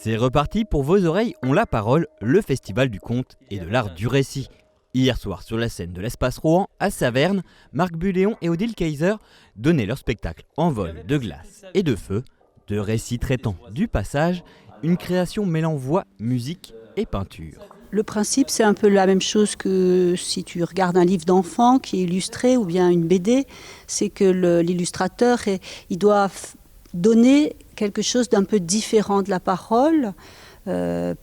C'est reparti pour Vos oreilles ont la parole, le festival du conte et de l'art du récit. Hier soir, sur la scène de l'Espace Rohan, à Saverne, Marc Buléon et Odile Kaiser donnaient leur spectacle en vol de glace et de feu, de récits traitant du passage, une création mêlant voix, musique et peinture. Le principe, c'est un peu la même chose que si tu regardes un livre d'enfant qui est illustré ou bien une BD. C'est que l'illustrateur, il doit donner quelque chose d'un peu différent de la parole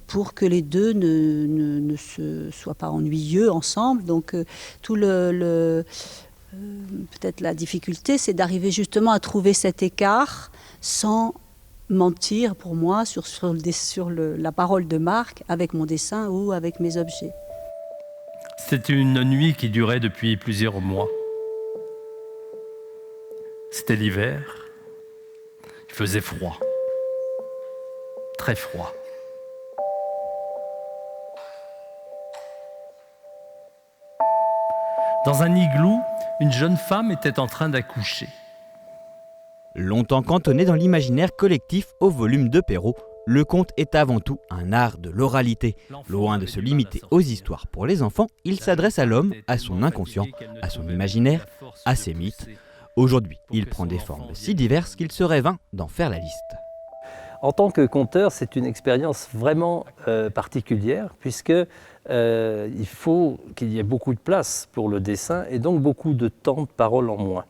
pour que les deux ne soient pas ennuyeux ensemble. Donc peut-être la difficulté, c'est d'arriver justement à trouver cet écart sans mentir pour moi sur la parole de Marc avec mon dessin ou avec mes objets. C'était une nuit qui durait depuis plusieurs mois. C'était l'hiver. Il faisait froid. Très froid. Dans un igloo, une jeune femme était en train d'accoucher. Longtemps cantonné dans l'imaginaire collectif au volume de Perrault, le conte est avant tout un art de l'oralité. Loin de se limiter aux histoires pour les enfants, il s'adresse à l'homme, à son inconscient, à son imaginaire, à ses mythes. Aujourd'hui, il prend des formes si diverses qu'il serait vain d'en faire la liste. En tant que conteur, c'est une expérience vraiment particulière puisque il faut qu'il y ait beaucoup de place pour le dessin et donc beaucoup de temps de parole en moins.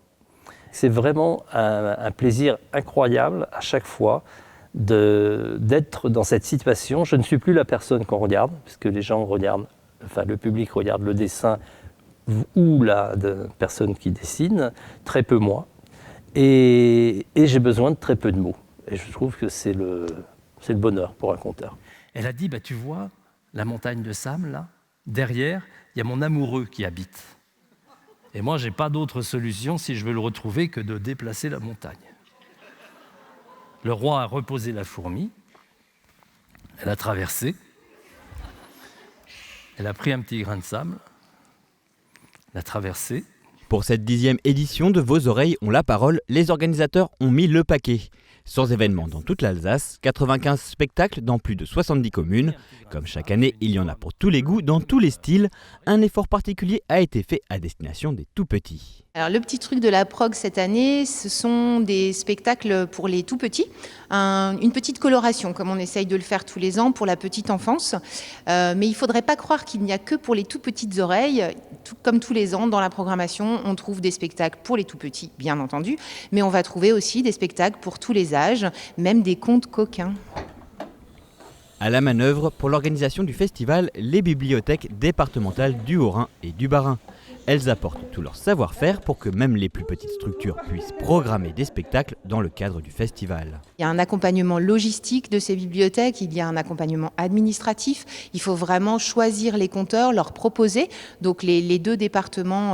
C'est vraiment un plaisir incroyable à chaque fois d'être dans cette situation. Je ne suis plus la personne qu'on regarde, puisque les gens regardent, enfin le public regarde le dessin ou la personne qui dessine, très peu moi. Et j'ai besoin de très peu de mots. Et je trouve que c'est le bonheur pour un conteur. Elle a dit, tu vois, la montagne de sable, là, derrière, il y a mon amoureux qui habite. Et moi, je n'ai pas d'autre solution, si je veux le retrouver, que de déplacer la montagne. Le roi a reposé la fourmi, elle a traversé, elle a pris un petit grain de sable, elle a traversé. Pour cette 10e édition de Vos oreilles ont la parole, les organisateurs ont mis le paquet. 100 événements dans toute l'Alsace, 95 spectacles dans plus de 70 communes. Comme chaque année, il y en a pour tous les goûts, dans tous les styles. Un effort particulier a été fait à destination des tout-petits. Alors, le petit truc de la prog cette année, ce sont des spectacles pour les tout-petits. Une petite coloration, comme on essaye de le faire tous les ans pour la petite enfance. Mais il ne faudrait pas croire qu'il n'y a que pour les tout petites oreilles. Comme tous les ans, dans la programmation, on trouve des spectacles pour les tout-petits, bien entendu. Mais on va trouver aussi des spectacles pour tous les âges, même des contes coquins. À la manœuvre pour l'organisation du festival, les bibliothèques départementales du Haut-Rhin et du Bas-Rhin. Elles apportent tout leur savoir-faire pour que même les plus petites structures puissent programmer des spectacles dans le cadre du festival. Il y a un accompagnement logistique de ces bibliothèques, il y a un accompagnement administratif. Il faut vraiment choisir les conteurs, leur proposer. Donc les deux départements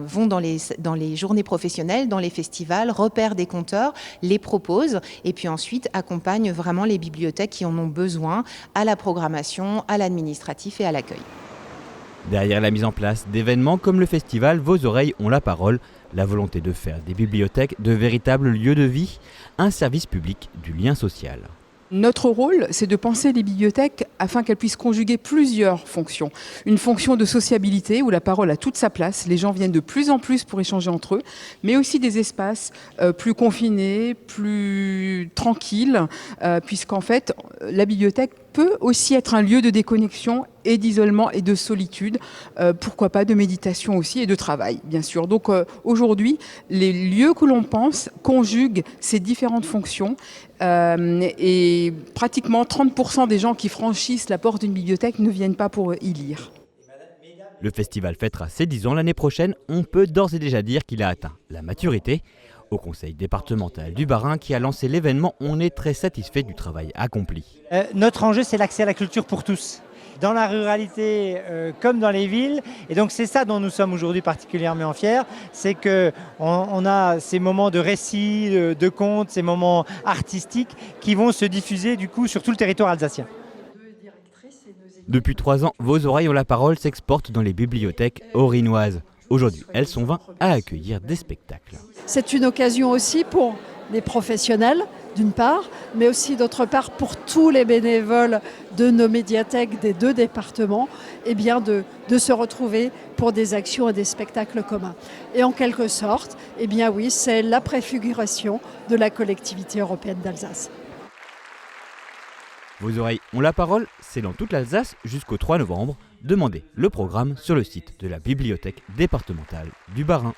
vont dans les journées professionnelles, dans les festivals, repèrent des conteurs, les proposent et puis ensuite accompagnent vraiment les bibliothèques qui en ont besoin à la programmation, à l'administratif et à l'accueil. Derrière la mise en place d'événements comme le festival, Vos oreilles ont la parole, la volonté de faire des bibliothèques de véritables lieux de vie, un service public du lien social. Notre rôle, c'est de penser les bibliothèques afin qu'elles puissent conjuguer plusieurs fonctions. Une fonction de sociabilité où la parole a toute sa place, les gens viennent de plus en plus pour échanger entre eux, mais aussi des espaces plus confinés, plus tranquilles, puisqu'en fait, la bibliothèque peut aussi être un lieu de déconnexion et d'isolement et de solitude, pourquoi pas de méditation aussi et de travail, bien sûr. Donc aujourd'hui, les lieux que l'on pense conjuguent ces différentes fonctions et pratiquement 30% des gens qui franchissent la porte d'une bibliothèque ne viennent pas pour y lire. Le festival fêtera ses 10 ans l'année prochaine. On peut d'ores et déjà dire qu'il a atteint la maturité. Au conseil départemental du Bas-Rhin qui a lancé l'événement, on est très satisfait du travail accompli. Notre enjeu, c'est l'accès à la culture pour tous, dans la ruralité comme dans les villes. Et donc c'est ça dont nous sommes aujourd'hui particulièrement fiers, c'est qu'on a ces moments de récits, de contes, ces moments artistiques qui vont se diffuser du coup sur tout le territoire alsacien. Depuis 3 ans, Vos oreilles ont la parole s'exporte dans les bibliothèques orinoises. Aujourd'hui, elles sont 20 à accueillir des spectacles. C'est une occasion aussi pour les professionnels, d'une part, mais aussi d'autre part pour tous les bénévoles de nos médiathèques des 2 départements, eh bien de se retrouver pour des actions et des spectacles communs. Et en quelque sorte, eh bien oui, c'est la préfiguration de la collectivité européenne d'Alsace. Vos oreilles ont la parole, c'est dans toute l'Alsace jusqu'au 3 novembre. Demandez le programme sur le site de la bibliothèque départementale du Bas-Rhin.